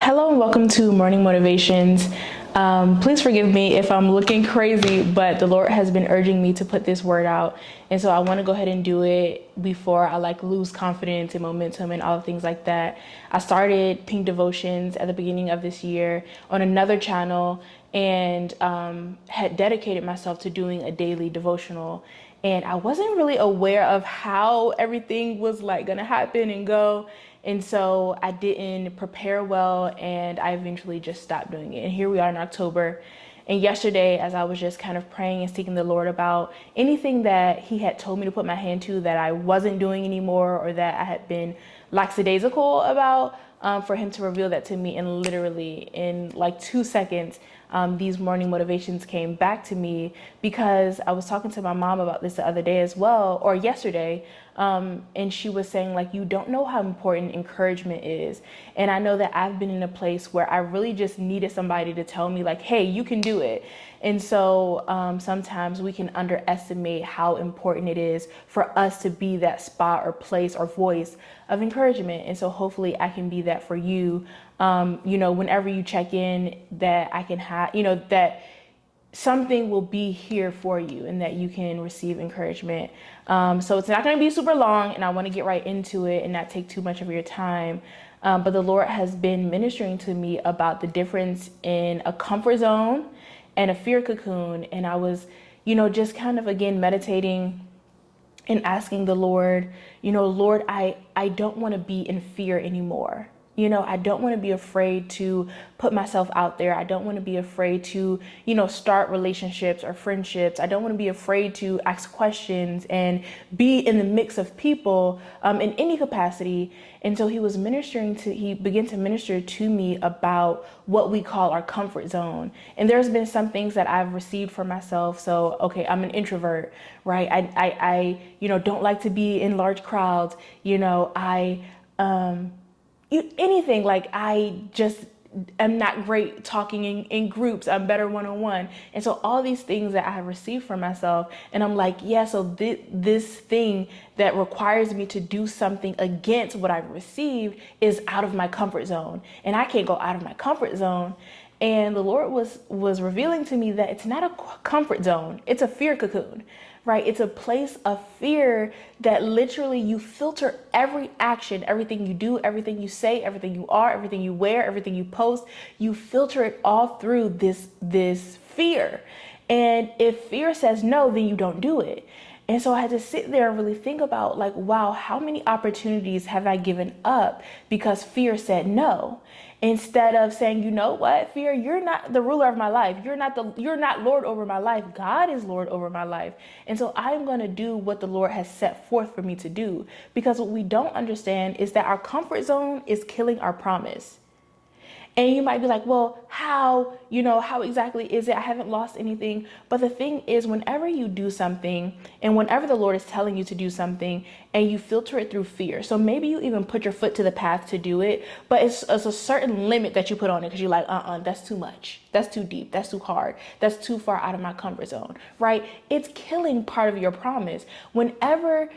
Hello and welcome to Morning Motivations. Please forgive me if I'm looking crazy, but the Lord has been urging me to put this word out. And so I want to go ahead and do it before I lose confidence and momentum and all the things like that. I started Pink Devotions at the beginning of this year on another channel and had dedicated myself to doing a daily devotional. And I wasn't really aware of how everything was going to happen and go. And so I didn't prepare well and I eventually just stopped doing it. And here we are in October. And yesterday, as I was just kind of praying and seeking the Lord about anything that He had told me to put my hand to that I wasn't doing anymore or that I had been lackadaisical about, for Him to reveal that to me. And literally in 2 seconds, these morning motivations came back to me because I was talking to my mom about this the other day as well, or yesterday. And she was saying, you don't know how important encouragement is. And I know that I've been in a place where I really just needed somebody to tell me hey, you can do it. And so sometimes we can underestimate how important it is for us to be that spot or place or voice of encouragement. And so hopefully I can be that for you. Whenever you check in, that I can have, that something will be here for you and that you can receive encouragement. So it's not going to be super long, and I want to get right into it and not take too much of your time. But the Lord has been ministering to me about the difference in a comfort zone and a fear cocoon. And I was, just kind of again meditating and asking the Lord, Lord, I don't want to be in fear anymore. I don't want to be afraid to put myself out there. I don't want to be afraid to, start relationships or friendships. I don't want to be afraid to ask questions and be in the mix of people in any capacity. And so he began to minister to me about what we call our comfort zone. And there's been some things that I've received for myself. So, okay, I'm an introvert, right? I don't like to be in large crowds. Anything, I just am not great talking in groups. I'm better one-on-one. And so all these things that I have received from myself, and I'm so this thing that requires me to do something against what I've received is out of my comfort zone, and I can't go out of my comfort zone. And the Lord was revealing to me that it's not a comfort zone, it's a fear cocoon. Right? It's a place of fear that literally you filter every action, everything you do, everything you say, everything you are, everything you wear, everything you post. You filter it all through this fear. And if fear says no, then you don't do it. And so I had to sit there and really think about wow, how many opportunities have I given up because fear said no? Instead of saying, you know what, fear, you're not the ruler of my life. You're not Lord over my life. God is Lord over my life. And so I'm going to do what the Lord has set forth for me to do. Because what we don't understand is that our comfort zone is killing our promise. And you might be like, well, how exactly is it? I haven't lost anything. But the thing is, whenever you do something and whenever the Lord is telling you to do something and you filter it through fear. So maybe you even put your foot to the path to do it, but it's a certain limit that you put on it because you're that's too much. That's too deep. That's too hard. That's too far out of my comfort zone, right? It's killing part of your promise. Whenever,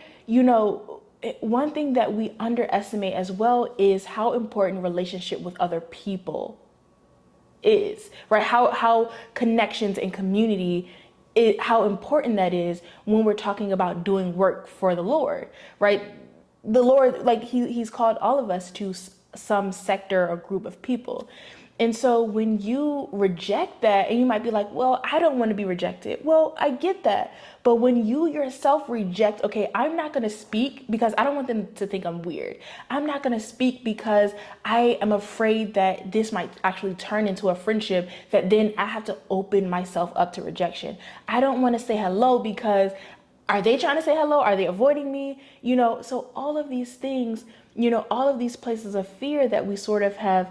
one thing that we underestimate as well is how important relationship with other people is, right? How connections and community, how important that is when we're talking about doing work for the Lord, right? The Lord, he's called all of us to some sector or group of people. And so when you reject that, and you might be like, well, I don't want to be rejected. Well, I get that. But when you yourself reject, okay, I'm not going to speak because I don't want them to think I'm weird. I'm not going to speak because I am afraid that this might actually turn into a friendship that then I have to open myself up to rejection. I don't want to say hello because are they trying to say hello? Are they avoiding me? So all of these things, all of these places of fear that we sort of have,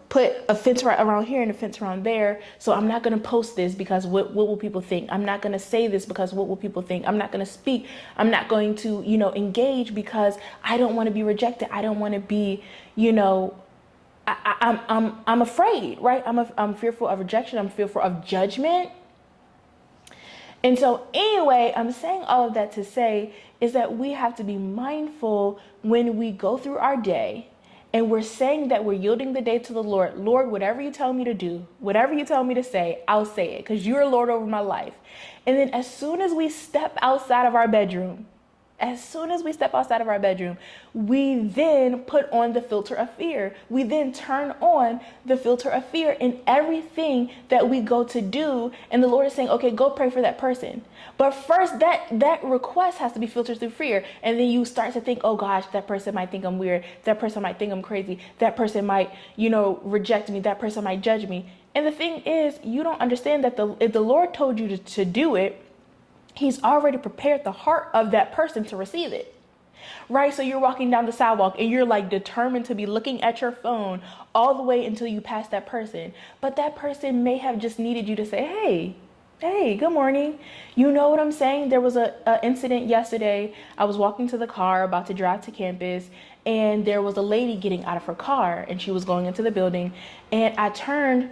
put a fence right around here and a fence around there. So I'm not going to post this because what will people think? I'm not going to say this because what will people think? I'm not going to speak. I'm not going to, engage because I don't want to be rejected. I don't want to be, I'm afraid, right? I'm fearful of rejection. I'm fearful of judgment. And so anyway, I'm saying all of that to say is that we have to be mindful when we go through our day And we're saying that we're yielding the day to the Lord. Lord, whatever you tell me to do, whatever you tell me to say, I'll say it because you're Lord over my life. And then as soon as we step outside of our bedroom, we then put on the filter of fear. We then turn on the filter of fear in everything that we go to do. And the Lord is saying, okay, go pray for that person. But first, that request has to be filtered through fear. And then you start to think, oh gosh, that person might think I'm weird. That person might think I'm crazy. That person might, reject me. That person might judge me. And the thing is, you don't understand that if the Lord told you to do it, He's already prepared the heart of that person to receive it. Right? So you're walking down the sidewalk and you're like determined to be looking at your phone all the way until you pass that person. But that person may have just needed you to say, hey, good morning. You know what I'm saying? There was a incident yesterday. I was walking to the car about to drive to campus, and there was a lady getting out of her car and she was going into the building, and I turned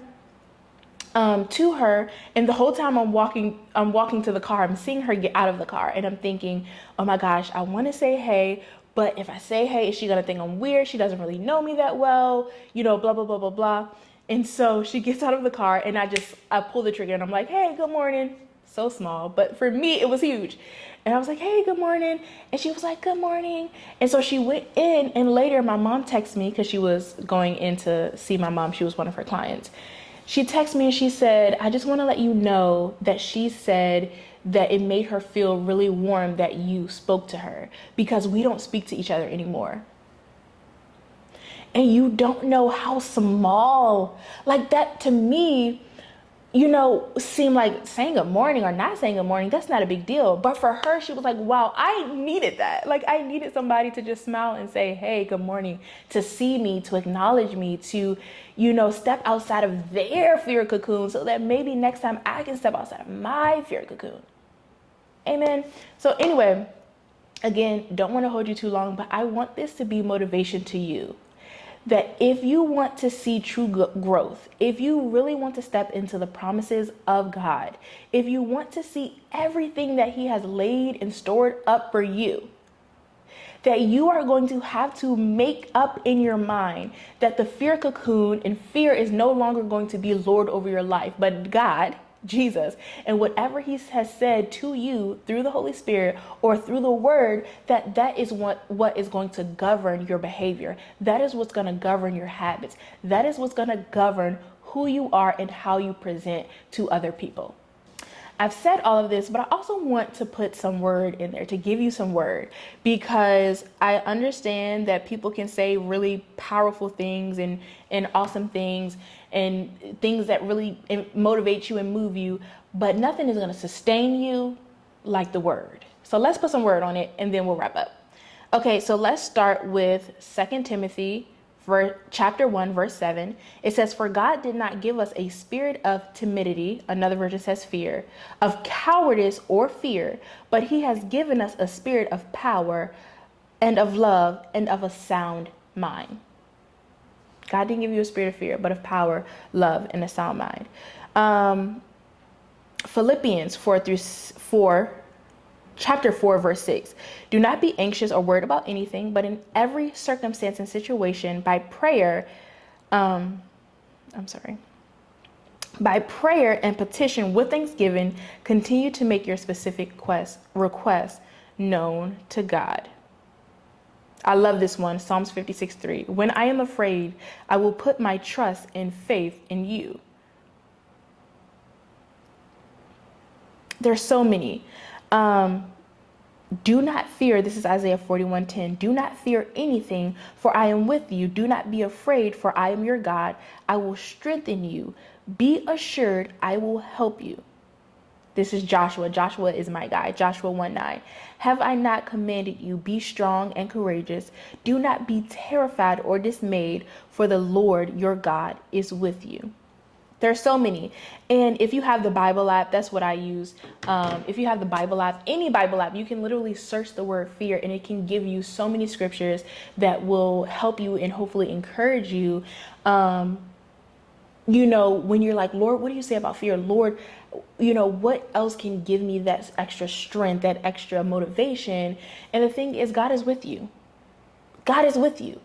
to her, and the whole time I'm walking to the car, I'm seeing her get out of the car, and I'm thinking, oh my gosh, I want to say hey, but if I say hey, is she gonna think I'm weird? She doesn't really know me that well, blah blah blah blah blah. And so she gets out of the car, and I pull the trigger, and I'm like, hey, good morning. So small, but for me it was huge. And I was like, hey, good morning. And she was like, good morning. And so she went in, and later my mom texted me because she was going in to see my mom. She was one of her clients. She texted me and she said, I just want to let you know that she said that it made her feel really warm that you spoke to her, because we don't speak to each other anymore. And you don't know how small, like that to me, seem like saying good morning or not saying good morning, that's not a big deal. But for her, she was like, wow, I needed that. Like, I needed somebody to just smile and say, hey, good morning, to see me, to acknowledge me, to, step outside of their fear cocoon so that maybe next time I can step outside of my fear cocoon. Amen. So anyway, again, don't want to hold you too long, but I want this to be motivation to you. That if you want to see true growth, if you really want to step into the promises of God, if you want to see everything that He has laid and stored up for you, that you are going to have to make up in your mind that the fear cocoon and fear is no longer going to be Lord over your life, but God, Jesus, and whatever He has said to you through the Holy Spirit or through the Word, that is what is going to govern your behavior. That is what's going to govern your habits. That is what's going to govern who you are and how you present to other people. I've said all of this, but I also want to put some word in there, to give you some word, because I understand that people can say really powerful things and awesome things and things that really motivate you and move you, but nothing is going to sustain you like the word. So let's put some word on it and then we'll wrap up. Okay, so let's start with 2 Timothy for chapter 1, verse 7. It says, for God did not give us a spirit of timidity, another version says fear, of cowardice or fear, but He has given us a spirit of power and of love and of a sound mind. God didn't give you a spirit of fear, but of power, love, and a sound mind. Philippians 4, chapter 4, verse 6. Do not be anxious or worried about anything, but in every circumstance and situation, by prayer and petition with thanksgiving, continue to make your specific requests known to God. I love this one. Psalms 56:3. When I am afraid, I will put my trust and faith in you. There's so many. Do not fear. This is Isaiah 41:10. Do not fear anything, for I am with you. Do not be afraid, for I am your God. I will strengthen you. Be assured, I will help you. This is Joshua. Joshua is my guy. Joshua 1:9. Have I not commanded you? Be strong and courageous. Do not be terrified or dismayed, for the Lord your God is with you. There's so many. And if you have the Bible app, that's what I use. If you have the Bible app, any Bible app, you can literally search the word fear and it can give you so many scriptures that will help you and hopefully encourage you. When you're like, Lord, what do you say about fear? Lord, what else can give me that extra strength, that extra motivation? And the thing is, God is with you. God is with you.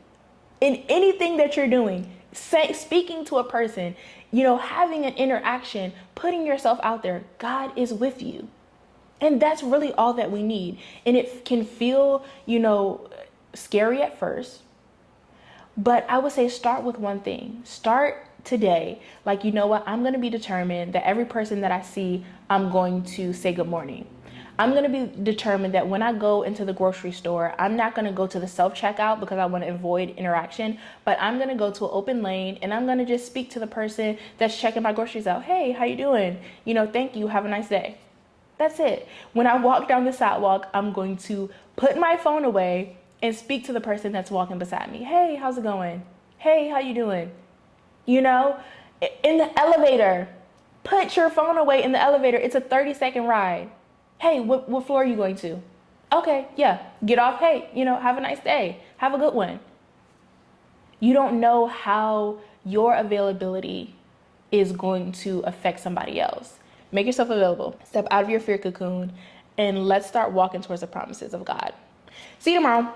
in anything that you're doing, speaking to a person, having an interaction, putting yourself out there, God is with you. And that's really all that we need. And it can feel, scary at first. But I would say start with one thing. Start today. Like, you know what? I'm going to be determined that every person that I see, I'm going to say good morning. I'm going to be determined that when I go into the grocery store, I'm not going to go to the self-checkout because I want to avoid interaction, but I'm going to go to an open lane and I'm going to just speak to the person that's checking my groceries out. Hey, how you doing? Thank you. Have a nice day. That's it. When I walk down the sidewalk, I'm going to put my phone away and speak to the person that's walking beside me. Hey, how's it going? Hey, how you doing? In the elevator, put your phone away in the elevator. It's a 30-second ride. Hey, what floor are you going to? Okay, yeah, get off. Hey, have a nice day. Have a good one. You don't know how your availability is going to affect somebody else. Make yourself available. Step out of your fear cocoon and let's start walking towards the promises of God. See you tomorrow.